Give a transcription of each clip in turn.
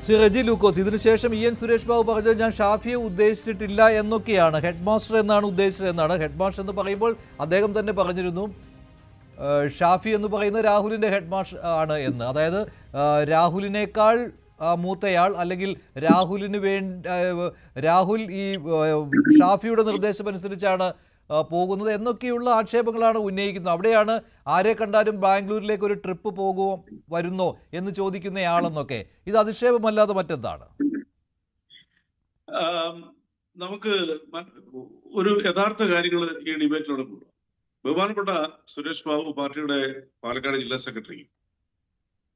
ശ്രീ റെജി ലൂക്കോസ്, ഇതിനുശേഷം എൻ സുരേഷ് ബാബു പറഞ്ഞത് ഞാൻ ഷാഫിയെ ഉദ്ദേശിച്ചിട്ടില്ല എന്നൊക്കെയാണ്, ഹെഡ് മാസ്റ്റർ എന്നാണ് ഉദ്ദേശിച്ചത് എന്നാണ്. ഹെഡ് മാസ്റ്റർ എന്ന് പറയുമ്പോൾ അദ്ദേഹം തന്നെ പറഞ്ഞിരുന്നു ഷാഫി എന്ന് പറയുന്ന രാഹുലിൻ്റെ ഹെഡ് മാസ്റ്റർ ആണ് എന്ന്. അതായത് രാഹുലിനേക്കാൾ മൂത്തയാൾ, അല്ലെങ്കിൽ രാഹുലിന് രാഹുൽ ഈ ഷാഫിയുടെ നിർദ്ദേശമനുസരിച്ചാണ് പോകുന്നത് എന്നൊക്കെയുള്ള ആക്ഷേപങ്ങളാണ് ഉന്നയിക്കുന്നത്. അവിടെയാണ് ആരെ കണ്ടാലും ബാംഗ്ലൂരിലേക്ക് ഒരു ട്രിപ്പ് വരുന്നോ എന്ന് ചോദിക്കുന്നയാളെന്നൊക്കെ. ഇത് അധിക്ഷേപമല്ലാതെ മറ്റെന്താണ്? നമുക്ക് ഒരു യഥാർത്ഥ കാര്യങ്ങൾ ഈ ഡിബേറ്റിലൂടെ കൊണ്ടുപോകാം. ബഹുമാനപ്പെട്ട സുരേഷ് ബാബു, പാർട്ടിയുടെ പാലക്കാട് ജില്ലാ സെക്രട്ടറി,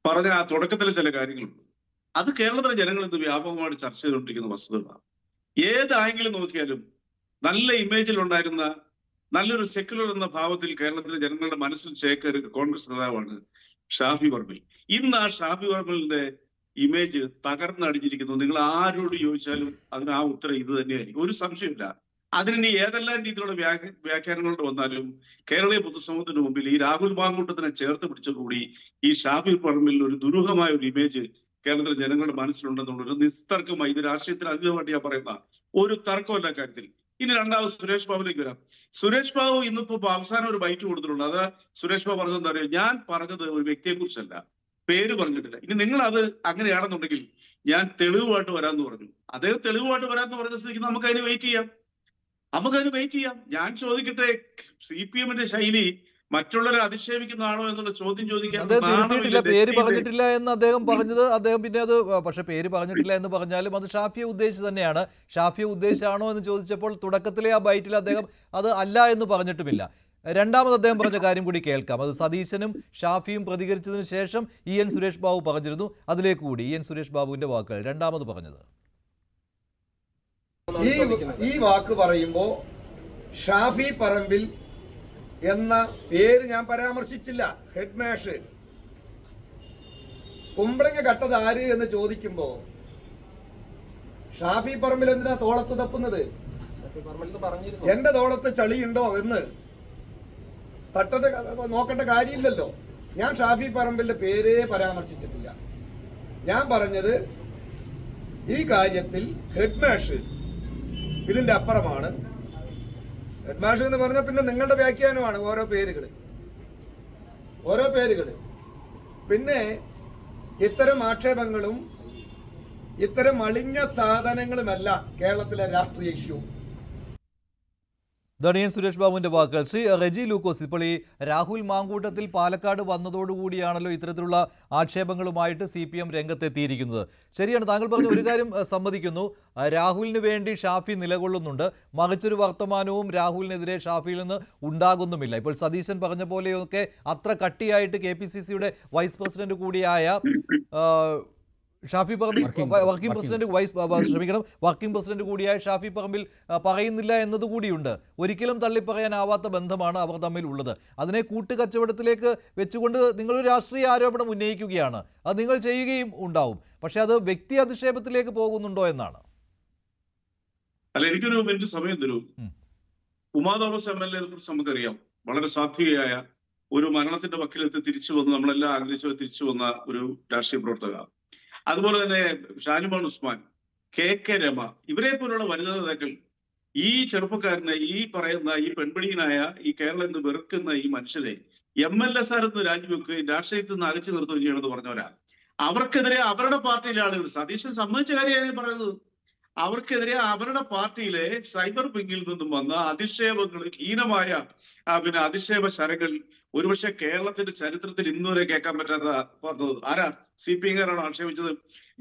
പറഞ്ഞ ആ തുടക്കത്തിലെ ചില കാര്യങ്ങളുണ്ട്. അത് കേരളത്തിലെ ജനങ്ങൾ ഇന്ന് വ്യാപകമായിട്ട് ചർച്ച ചെയ്തുകൊണ്ടിരിക്കുന്ന വസ്തുതകളാണ്. ഏത് ആംഗിൾ നോക്കിയാലും നല്ല ഇമേജിൽ ഉണ്ടായിരുന്ന നല്ലൊരു സെക്യുലർ എന്ന ഭാവത്തിൽ കേരളത്തിലെ ജനങ്ങളുടെ മനസ്സിൽ ചേക്കേറിയ കോൺഗ്രസ് നേതാവാണ് ഷാഫി പറമ്പിൽ. ഇന്ന് ആ ഷാഫി പറമ്പിലിന്റെ ഇമേജ് തകർന്നടിഞ്ഞിരിക്കുന്നു. നിങ്ങൾ ആരോട് ചോദിച്ചാലും അതിന് ആ ഉത്തരം ഇത് തന്നെയായിരിക്കും, ഒരു സംശയമില്ല. അതിനി ഏതെല്ലാം രീതിയിലുള്ള വ്യാഖ്യാനങ്ങളോട് വന്നാലും കേരളീയ പൊതുസമൂഹത്തിന് മുമ്പിൽ ഈ രാഹുൽ മാങ്കൂട്ടത്തിനെ ചേർത്ത് പിടിച്ചതോടുകൂടി ഈ ഷാഫി പറമ്പിൽ ഒരു ദുരൂഹമായ ഒരു ഇമേജ് കേരളത്തിലെ ജനങ്ങളുടെ മനസ്സിലുണ്ടെന്നുള്ളൊരു നിസ്തർക്കമായി, ഇത് രാഷ്ട്രീയത്തിന് അധികമായിട്ട് ഞാൻ പറയുന്ന ഒരു തർക്കമല്ല കാര്യത്തിൽ. ഇനി രണ്ടാമത് സുരേഷ് ബാബുലേക്ക് വരാം. സുരേഷ് ബാബു ഇന്നിപ്പോ അവസാനം ഒരു ബൈറ്റ് കൊടുത്തിട്ടുണ്ട്. അത് സുരേഷ് ബാബു പറഞ്ഞതെന്താ പറയുക, ഞാൻ പറഞ്ഞത് ഒരു വ്യക്തിയെ കുറിച്ചല്ല, പേര് പറഞ്ഞിട്ടില്ല. ഇനി നിങ്ങൾ അത് അങ്ങനെയാണെന്നുണ്ടെങ്കിൽ ഞാൻ തെളിവുമായിട്ട് വരാമെന്ന് പറഞ്ഞു. അദ്ദേഹം തെളിവുമായിട്ട് വരാമെന്ന് പറഞ്ഞ സ്ഥിതിക്ക് നമുക്കതിന് വെയിറ്റ് ചെയ്യാം. ഞാൻ ചോദിക്കട്ടെ, CPM-ന്റെ ശൈലി മറ്റുള്ളവരെ അധിക്ഷേപിക്കുന്നതാണോ എന്നുള്ള ചോദ്യം ചോദിക്കാൻ പേര് പറഞ്ഞിട്ടില്ല എന്ന് അദ്ദേഹം പറഞ്ഞത്. അദ്ദേഹം പിന്നെ അത് പക്ഷെ പേര് പറഞ്ഞിട്ടില്ല എന്ന് പറഞ്ഞാലും അത് ഷാഫിയെ ഉദ്ദേശിച്ച് തന്നെയാണ്. ഷാഫിയെ ഉദ്ദേശിച്ചാണോ എന്ന് ചോദിച്ചപ്പോൾ തുടക്കത്തിലെ ആ ബൈറ്റിൽ അദ്ദേഹം അത് അല്ല എന്ന് പറഞ്ഞിട്ടുമില്ല. രണ്ടാമത് അദ്ദേഹം പറഞ്ഞ കാര്യം കൂടി കേൾക്കാം. അത് സതീശനും ഷാഫിയും പ്രതികരിച്ചതിന് ശേഷം എൻ സുരേഷ് ബാബു പറഞ്ഞിരുന്നു. അതിലേക്ക് കൂടി എൻ സുരേഷ് ബാബുവിന്റെ വാക്കുകൾ രണ്ടാമത് പറഞ്ഞത്. ഈ വാക്ക് പറയുമ്പോ ഷാഫി പറമ്പിൽ എന്ന പേര് ഞാൻ പരാമർശിച്ചില്ല. ഹെഡ് മാഷ് കുമ്പളങ്ങ കട്ടത് ആര് എന്ന് ചോദിക്കുമ്പോ ഷാഫി പറമ്പിൽ എന്തിനാ തോളത്ത് തപ്പുന്നത്? എന്റെ തോളത്ത് ചളിയുണ്ടോ എന്ന് നോക്കേണ്ട കാര്യമില്ലല്ലോ. ഞാൻ ഷാഫി പറമ്പിലിന്റെ പേരേ പരാമർശിച്ചിട്ടില്ല. ഞാൻ പറഞ്ഞത് ഈ കാര്യത്തിൽ ഹെഡ് മാഷ് ഇതിന്റെ അപ്പുറമാണ്. ഹെഡ് മാഷ് എന്ന് പറഞ്ഞാൽ പിന്നെ നിങ്ങളുടെ വ്യാഖ്യാനമാണ് ഓരോ പേരുകൾ. പിന്നെ ഇത്തരം ആക്ഷേപങ്ങളും ഇത്തരം അളിഞ്ഞ സാധനങ്ങളുമല്ല കേരളത്തിലെ രാഷ്ട്രീയ ഇഷ്യൂ. ദണിയൻ സുരേഷ് ബാബുവിന്റെ വാക്കുകൾ. ശ്രീ റെജി ലൂക്കോസ്, ഇപ്പോൾ ഈ രാഹുൽ മാങ്കൂട്ടത്തിൽ പാലക്കാട് വന്നതോടുകൂടിയാണല്ലോ ഇത്തരത്തിലുള്ള ആക്ഷേപങ്ങളുമായിട്ട് CPM രംഗത്തെത്തിയിരിക്കുന്നത്. ശരിയാണ്, താങ്കൾ പറഞ്ഞ ഒരു കാര്യം സമ്മതിക്കുന്നു, രാഹുലിന് വേണ്ടി ഷാഫി നിലകൊള്ളുന്നുണ്ട്. മറിച്ചൊരു വർത്തമാനവും രാഹുലിനെതിരെ ഷാഫിയിൽ നിന്ന് ഉണ്ടാകുന്നുമില്ല. ഇപ്പോൾ സതീശൻ പറഞ്ഞ പോലെയൊക്കെ അത്ര കട്ടിയായിട്ട് KPCC-യുടെ വൈസ് പ്രസിഡന്റ് കൂടിയായ ഷാഫി പറമ്പിൽ വർക്കിംഗ് പ്രസിഡന്റ് കൂടിയായ ഷാഫി പറമ്പിൽ പറയുന്നില്ല എന്നതുകൂടിയുണ്ട്. ഒരിക്കലും തള്ളിപ്പറയാനാവാത്ത ബന്ധമാണ് അവർ തമ്മിൽ ഉള്ളത്. അതിനെ കൂട്ടുകച്ചവടത്തിലേക്ക് വെച്ചുകൊണ്ട് നിങ്ങളൊരു രാഷ്ട്രീയ ആരോപണം ഉന്നയിക്കുകയാണ്. അത് നിങ്ങൾ ചെയ്യുകയും ഉണ്ടാവും. പക്ഷെ അത് വ്യക്തി അധിക്ഷേപത്തിലേക്ക് പോകുന്നുണ്ടോ എന്നാണ്. അല്ല, എനിക്കൊരു മിനിറ്റ് സമയം തരൂ. ഉമാ തോമസ് MLA കുറിച്ച് നമുക്കറിയാം. വളരെ സാത്വികയായ ഒരു മരണത്തിന്റെ വക്കിലെത്തി തിരിച്ചു വന്ന് നമ്മളെല്ലാം ആഗ്രഹിച്ചു തിരിച്ചു വന്ന ഒരു രാഷ്ട്രീയ പ്രവർത്തക. അതുപോലെ തന്നെ ഷാനിമോൻ ഉസ്മാൻ, KK രമ, ഇവരെ പോലുള്ള വനിതാ നേതാക്കൾ ഈ ചെറുപ്പക്കാരനെ, ഈ പറയുന്ന ഈ പെൺപിടിയനായ ഈ കേരളം എന്ന് വെറുക്കുന്ന ഈ മനുഷ്യരെ MLSR എന്ന് രാജിവെക്കുകയും രാഷ്ട്രീയത്തിൽ നിന്ന് അകച്ചു നിർത്തുകയും ചെയ്യണമെന്ന് പറഞ്ഞവരാ. അവർക്കെതിരെ അവരുടെ പാർട്ടിയിലെ ആളുകൾ, സതീശൻ സമ്മതിച്ച കാര്യമാണ് പറയുന്നത്, അവർക്കെതിരെ അവരുടെ പാർട്ടിയിലെ സൈബർ വിങ്ങിൽ നിന്നും വന്ന അധിക്ഷേപങ്ങൾ, ഹീനമായ അധിക്ഷേപ ശരങ്ങൾ ഒരുപക്ഷെ കേരളത്തിന്റെ ചരിത്രത്തിൽ ഇന്നുവരെ കേൾക്കാൻ പറ്റാത്ത പറഞ്ഞത് ആരാ? CPM-കാരാണ് ആക്ഷേപിച്ചത്.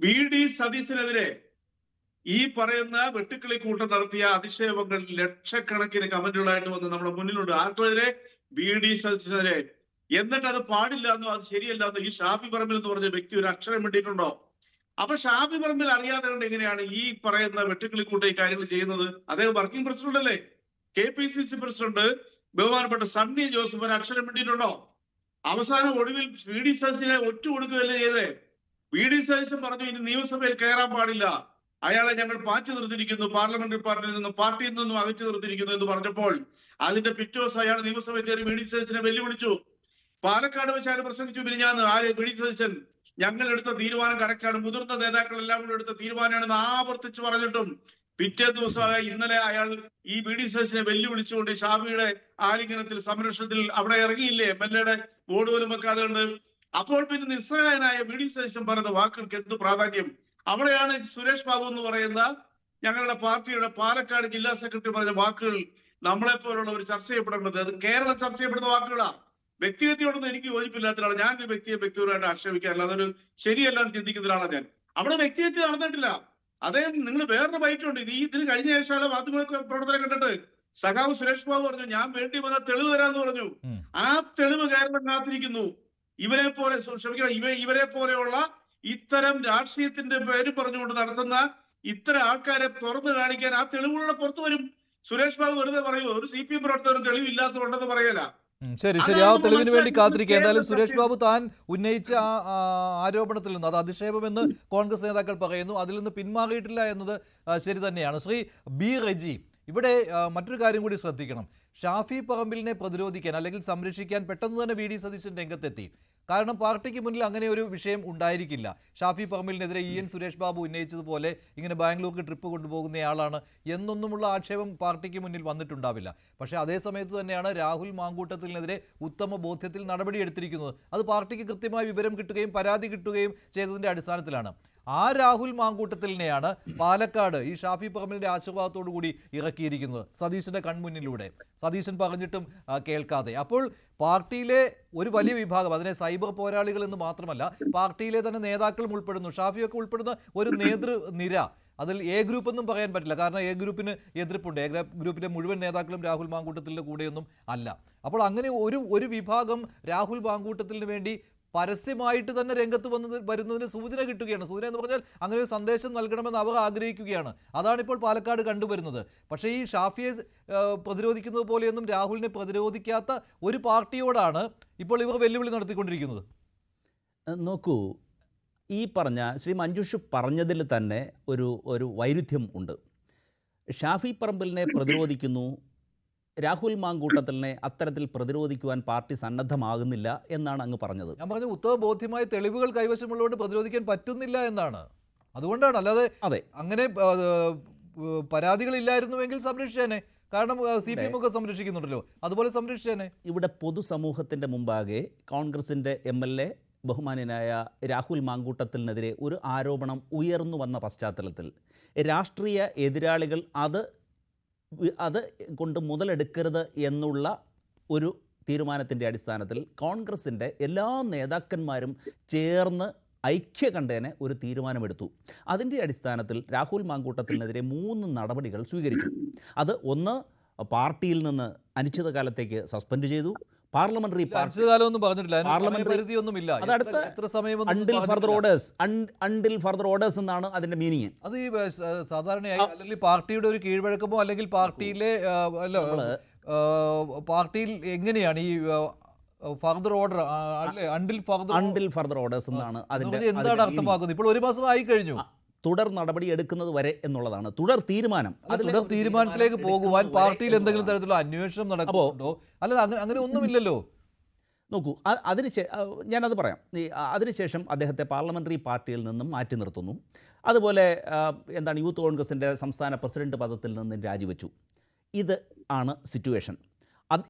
VD സതീശനെതിരെ ഈ പറയുന്ന വെട്ടുക്കിളി കൂട്ടം നടത്തിയ അധിക്ഷേപങ്ങൾ ലക്ഷക്കണക്കിന് കമന്റുകളായിട്ട് വന്ന് നമ്മുടെ മുന്നിലുണ്ട്. ആർക്കെതിരെ? VD സതീശനെതിരെ. എന്നിട്ട് അത് പാടില്ല എന്നോ അത് ശരിയല്ല എന്നോ ഈ ഷാഫി പറമ്പിൽ എന്ന് പറഞ്ഞ വ്യക്തി ഒരു അക്ഷരം വേണ്ടിയിട്ടുണ്ടോ? അപ്പൊ ഷാഫി പറമ്പിൽ അറിയാതെ കൊണ്ട് എങ്ങനെയാണ് ഈ പറയുന്ന വെട്ടുക്കിളിക്കൂട്ട ഈ കാര്യങ്ങൾ ചെയ്യുന്നത്? അദ്ദേഹം വർക്കിംഗ് പ്രസിഡന്റ് അല്ലേ, KPCC പ്രസിഡന്റ് ബഹുമാനപ്പെട്ട സണ്ണി ജോസഫ് ഒരു അക്ഷരം വേണ്ടിയിട്ടുണ്ടോ? അവസാനം ഒടുവിൽ VD സതീശനെ ഒറ്റ കൊടുക്കുകയല്ലേ ചെയ്തേ. VD സതീശൻ പറഞ്ഞു ഇനി നിയമസഭയിൽ കയറാൻ പാടില്ല, അയാളെ ഞങ്ങൾ മാറ്റി നിർത്തിയിരിക്കുന്നു, പാർലമെന്ററി പാർട്ടിയിൽ നിന്നും അകറ്റി നിർത്തിയിരിക്കുന്നു എന്ന് പറഞ്ഞപ്പോൾ അതിന്റെ പിറ്റേ ദിവസം അയാൾ നിയമസഭയിൽ കയറി VD സതീശനെ വെല്ലുവിളിച്ചു. പാലക്കാട് വെച്ച് അയാൾ പ്രസംഗിച്ചു. പിന്നെ ഞാൻ VD സതീശൻ ഞങ്ങൾ എടുത്ത തീരുമാനം കറക്റ്റാണ്, മുതിർന്ന നേതാക്കളെല്ലാം കൂടെ എടുത്ത തീരുമാനമാണെന്ന് ആവർത്തിച്ച് പറഞ്ഞിട്ടും പിറ്റേ ദിവസമായ ഇന്നലെ അയാൾ ഈ ബി ഡി സതീശനെ വെല്ലുവിളിച്ചുകൊണ്ട് ഷാഫിയുടെ ആലിംഗനത്തിൽ സംരക്ഷണത്തിൽ അവിടെ ഇറങ്ങിയില്ലേ, MLA ബോർഡ് പോലും വെക്കാതെ ഉണ്ട്. അപ്പോൾ പിന്നെ നിസ്സഹായനായ ബി ഡി സതീശൻ പറയുന്ന വാക്കുകൾക്ക് എന്ത് പ്രാധാന്യം? അവിടെയാണ് സുരേഷ് ബാബു എന്ന് പറയുന്ന ഞങ്ങളുടെ പാർട്ടിയുടെ പാലക്കാട് ജില്ലാ സെക്രട്ടറി പറഞ്ഞ വാക്കുകൾ നമ്മളെ പോലുള്ളവർ ചർച്ച ചെയ്യപ്പെടേണ്ടത്. അത് കേരളം ചർച്ച ചെയ്യപ്പെടുന്ന വാക്കുകളാണ്. വ്യക്തിഗതിയോടൊന്നും എനിക്ക് യോജിപ്പില്ലാത്ത ഒരാളാണ് ഞാൻ. ഒരു വ്യക്തിപരമായിട്ട് ആക്ഷേപിക്കുക, അല്ലാതെ ഒരു ശരിയല്ലാന്ന് ചിന്തിക്കുന്ന ഒരാളാണ് ഞാൻ. അവിടെ വ്യക്തിഗതി നടന്നിട്ടില്ല. അദ്ദേഹം നിങ്ങൾ വേറൊരു ബൈറ്റുണ്ട്. ഇതിന് കഴിഞ്ഞ ശേഷം മാധ്യമ പ്രവർത്തനം കണ്ടിട്ട് സഖാവ് സുരേഷ് ബാബു പറഞ്ഞു ഞാൻ വേണ്ടി വന്ന തെളിവ് തരാന്ന് പറഞ്ഞു. ആ തെളിവ് കേരളം കാത്തിരിക്കുന്നു. ഇവരെ പോലെ ക്ഷമിക്കണം, ഇവരെ പോലെയുള്ള ഇത്തരം രാഷ്ട്രീയത്തിന്റെ പേര് പറഞ്ഞുകൊണ്ട് നടത്തുന്ന ഇത്തരം ആൾക്കാരെ തുറന്നു കാണിക്കാൻ ആ തെളിവുകളുടെ പുറത്തു വരും. സുരേഷ് ബാബു വെറുതെ പറയുമോ? ഒരു CPM പ്രവർത്തകരും തെളിവില്ലാത്തതുണ്ടെന്ന് പറയല. ശരി, ആ തെളിവിന് വേണ്ടി കാത്തിരിക്കുക. എന്തായാലും സുരേഷ് ബാബു താൻ ഉന്നയിച്ച ആ ആരോപണത്തിൽ നിന്ന് അത് അധിക്ഷേപമെന്ന് കോൺഗ്രസ് നേതാക്കൾ പറയുന്നു. അതിൽ നിന്ന് പിന്മാറിയിട്ടില്ല എന്നത് ശരി തന്നെയാണ്. ശ്രീ ബി റെജി, ഇവിടെ മറ്റൊരു കാര്യം കൂടി ശ്രദ്ധിക്കണം. ഷാഫി പറമ്പിലിനെ പ്രതിരോധിക്കാൻ അല്ലെങ്കിൽ സംരക്ഷിക്കാൻ പെട്ടെന്ന് തന്നെ VD സതീശൻ രംഗത്തെത്തി. കാരണം പാർട്ടിക്ക് മുന്നിൽ അങ്ങനെ ഒരു വിഷയം ഉണ്ടായിരിക്കില്ല. ഷാഫി പറമ്പിലിനെതിരെ EN സുരേഷ് ബാബു ഉന്നയിച്ചതുപോലെ ഇങ്ങനെ ബാംഗ്ലൂർക്ക് ട്രിപ്പ് കൊണ്ടുപോകുന്നയാളാണ് എന്നൊന്നുമുള്ള ആക്ഷേപം പാർട്ടിക്ക് മുന്നിൽ വന്നിട്ടുണ്ടാവില്ല. പക്ഷേ അതേ സമയത്ത് തന്നെയാണ് രാഹുൽ മാങ്കൂട്ടത്തിനെതിരെ ഉത്തമ ബോധ്യത്തിൽ നടപടിയെടുത്തിരിക്കുന്നത്. അത് പാർട്ടിക്ക് കൃത്യമായ വിവരം കിട്ടുകയും പരാതി കിട്ടുകയും ചെയ്തതിൻ്റെ അടിസ്ഥാനത്തിലാണ്. ആ രാഹുൽ മാങ്കൂട്ടത്തിലിനെയാണ് പാലക്കാട് ഈ ഷാഫി പറമ്പിലിൻ്റെ ആശീർവാദത്തോടു കൂടി ഇറക്കിയിരിക്കുന്നത് സതീശൻ്റെ കൺമുന്നിലൂടെ. സതീശൻ പറഞ്ഞിട്ടും കേൾക്കാതെ. അപ്പോൾ പാർട്ടിയിലെ ഒരു വലിയ വിഭാഗം, അതിനെ സൈബർ പോരാളികൾ എന്ന് മാത്രമല്ല പാർട്ടിയിലെ തന്നെ നേതാക്കളും ഉൾപ്പെടുന്നു, ഷാഫിയൊക്കെ ഉൾപ്പെടുന്ന ഒരു നേതൃനിര. അതിൽ A ഗ്രൂപ്പ് എന്നും പറയാൻ പറ്റില്ല, കാരണം A ഗ്രൂപ്പിന് എതിർപ്പുണ്ട്. A ഗ്രൂപ്പിലെ മുഴുവൻ നേതാക്കളും രാഹുൽ മാങ്കൂട്ടത്തിൻ്റെ കൂടെയൊന്നും അല്ല. അപ്പോൾ അങ്ങനെ ഒരു വിഭാഗം രാഹുൽ മാങ്കൂട്ടത്തിന് വേണ്ടി പരസ്യമായിട്ട് തന്നെ രംഗത്ത് വരുന്നതിന് സൂചന കിട്ടുകയാണ്. സൂചന എന്ന് പറഞ്ഞാൽ അങ്ങനെ ഒരു സന്ദേശം നൽകണമെന്ന് അവർ ആഗ്രഹിക്കുകയാണ്. അതാണിപ്പോൾ പാലക്കാട് കണ്ടുവരുന്നത്. പക്ഷേ ഈ ഷാഫിയെ പ്രതിരോധിക്കുന്നത് പോലെയൊന്നും രാഹുലിനെ പ്രതിരോധിക്കാത്ത ഒരു പാർട്ടിയോടാണ് ഇപ്പോൾ ഇവർ വെല്ലുവിളി നടത്തിക്കൊണ്ടിരിക്കുന്നത്. നോക്കൂ, ഈ പറഞ്ഞ ശ്രീ മഞ്ജുഷ് പറഞ്ഞതിൽ തന്നെ ഒരു വൈരുദ്ധ്യം ഉണ്ട്. ഷാഫി പറമ്പിലിനെ പ്രതിരോധിക്കുന്നു, രാഹുൽ മാങ്കൂട്ടത്തിലിനെ അത്തരത്തിൽ പ്രതിരോധിക്കുവാൻ പാർട്ടി സന്നദ്ധമാകുന്നില്ല എന്നാണ് അങ്ങ് പറഞ്ഞത്. ഞാൻ പറഞ്ഞു ഉത്തമ ബോധ്യമായ തെളിവുകൾ കൈവശമുള്ളതുകൊണ്ട് പ്രതിരോധിക്കാൻ പറ്റുന്നില്ല എന്നാണ്. അതുകൊണ്ടാണ്, അല്ലാതെ അതെ അങ്ങനെ പരാതികളില്ലായിരുന്നുവെങ്കിൽ സംരക്ഷിച്ചേനെ. കാരണം CPM ഒക്കെ സംരക്ഷിക്കുന്നുണ്ടല്ലോ, അതുപോലെ സംരക്ഷിച്ചേനെ. ഇവിടെ പൊതുസമൂഹത്തിൻ്റെ മുമ്പാകെ കോൺഗ്രസിൻ്റെ MLA ബഹുമാന്യനായ രാഹുൽ മാങ്കൂട്ടത്തിനെതിരെ ഒരു ആരോപണം ഉയർന്നു വന്ന പശ്ചാത്തലത്തിൽ രാഷ്ട്രീയ എതിരാളികൾ അത് കൊണ്ട് മുതലെടുക്കരുത് എന്നുള്ള ഒരു തീരുമാനത്തിൻ്റെ അടിസ്ഥാനത്തിൽ കോൺഗ്രസിൻ്റെ എല്ലാ നേതാക്കന്മാരും ചേർന്ന് ഐക്യകണ്ഠേന ഒരു തീരുമാനമെടുത്തു. അതിൻ്റെ അടിസ്ഥാനത്തിൽ രാഹുൽ മാങ്കൂട്ടത്തിനെതിരെ 3 നടപടികൾ സ്വീകരിച്ചു. അത് ഒന്ന്, പാർട്ടിയിൽ നിന്ന് അനിശ്ചിതകാലത്തേക്ക് സസ്പെൻഡ് ചെയ്തു. പാർലമെന്ററി അണ്ടിൽ ഫർദർ ഓർഡേഴ്സ് എന്നാണ് അതിന്റെ മീനിങ്. അത് ഈ സാധാരണയായി അല്ലെങ്കിൽ പാർട്ടിയുടെ ഒരു കീഴ്വഴക്കമോ അല്ലെങ്കിൽ പാർട്ടിയിലെ പാർട്ടിയിൽ എങ്ങനെയാണ് ഈ further order until further orders എന്നാണ് അതിന്റെ എന്താണ് അർത്ഥമാക്കുന്നത്? ഇപ്പോൾ 1 മാസം ആയി കഴിഞ്ഞു. തുടർ നടപടി എടുക്കുന്നത് വരെ എന്നുള്ളതാണ് തുടർ തീരുമാനം. തുടർ തീരുമാനത്തിലേക്ക് പോകുവാൻ പാർട്ടിയിൽ എന്തെങ്കിലും തരത്തിലുള്ള അന്വേഷണം നടക്കുന്നുണ്ടോ? അല്ല, അങ്ങനെ ഒന്നുമില്ലല്ലോ. നോക്കൂ, ഞാനത് പറയാം. അതിനുശേഷം അദ്ദേഹത്തെ പാർലമെൻ്ററി പാർട്ടിയിൽ നിന്നും മാറ്റി നിർത്തുന്നു. അതുപോലെ യൂത്ത് കോൺഗ്രസിൻ്റെ സംസ്ഥാന പ്രസിഡന്റ് പദത്തിൽ നിന്നും രാജിവെച്ചു. ഇത് ആണ് സിറ്റുവേഷൻ.